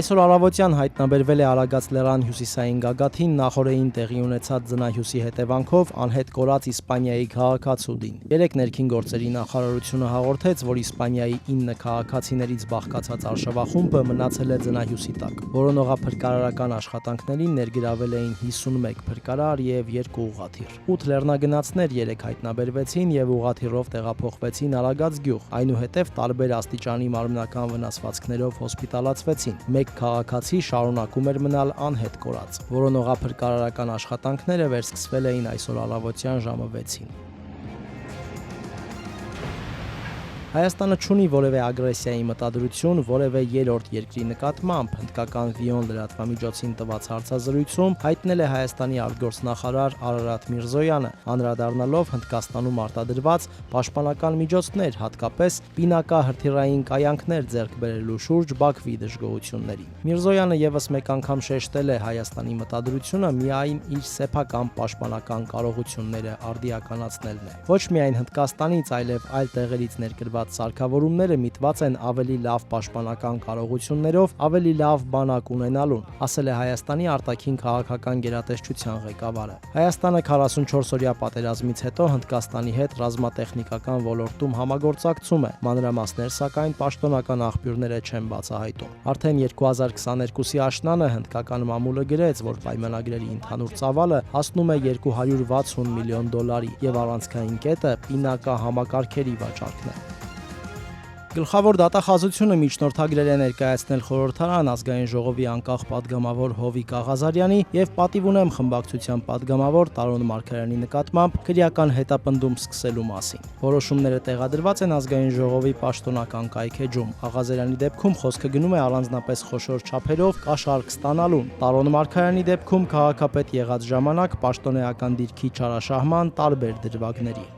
Այսօր առավոտյան հայտնաբերվել է Արագած լեռան հյուսիսային գագաթին նախօրեին տեղի ունեցած ձնահյուսի հետևանքով անհետ կորած Իսպանիայի քաղաքացուդին։ Երեկ ներքին գործերի նախարարությունը հաղորդեց, որ Իսպանիայի 9 քաղաքացիներից բաղկացած արշավախումբը մնացել է ձնահյուսի տակ։ Որոնողափրկարարական աշխատանքներին ներգրավել էին 51 փրկարար եւ 2 ուղղաթիռ։ 8 լեռնագնացներ երեկ հայտնաբերվեցին եւ ուղղաթիռով տեղափոխվեցին Արագած գյուղ, այնուհետեւ տարբեր աստիճանի մարմնական վնասվածքներով հոսպիտալացվեցին։ Մեկ քաղաքացի շարունակում էր մնալ անհետ կորած։ Որոնողափրկարարական աշխատանքները վերսկսվել էին այսօր առավոտյան ժամը 6-ին։ Հայաստանը չունի որևէ ագրեսիայի մտադրություն որևէ երրորդ երկրի նկատմամբ, հնդկական Վիոն լրատվամիջոցին տված հարցազրույցում հայտնել է Հայաստանի արտգործնախարար Արարատ Միրզոյանը, անդրադառնալով Հնդկաստանում արտադրված պաշտպանական միջոցներ, հատկապես պինակահրթիռային կայանքներ ձեռք բերելու շուրջ Բաքվի դժգոհություններին։ Միրզոյանը եւս մեկ անգամ շեշտել է Հայաստանի մտադրությունը միայն իր սեփական պաշտպանական կարողությունները արդիականացնելն է։ Ոչ միայն Հնդկաստանից, այլև այլ տեղերից ներկրված սարքավորումները միտված են ավելի լավ պաշտպանական կարողություններով, ավելի լավ բանակ ունենալուն, ասել է Հայաստանի արտաքին քաղաքական գերատեսչության ղեկավարը։ Հայաստանը 44-օրյա պատերազմից հետո Հնդկաստանի հետ ռազմատեխնիկական ոլորտում համագործակցում է, մանրամասներ սակայն պաշտոնական աղբյուրները չեն բացահայտում։ Արդեն 2022-ի աշնանը հնդկական մամուլը գրեց, որ պայմանագրերի ընդհանուր ծավալը հասնում է $260 միլիոն եւ առանցքային կետը պինակահամակարգերի վաճառքն է։ Գլխավոր դատախազությունը միջնորդագրեր է ներկայացնել խորհրդարան ազգային ժողովի անկախ падգամավոր Հովիկ Աղազարյանի եւ Պատիվ ունեմ խմբակցության падգամավոր Տարոն Մարգարյանի նկատմամբ քրեական հետապնդում սկսելու մասին։ Որոշումները տեղադրված են ազգային ժողովի պաշտոնական կայքեջում։ Աղազարյանի դեպքում խոսքը գնում է առանձնապես խոշոր չափերով կաշառք ստանալուն։ Տարոն Մարգարյանի դեպքում քաղաքապետ եղած ժամանակ պաշտոնեական դիրքի չարաշահման տարբեր դրվագների։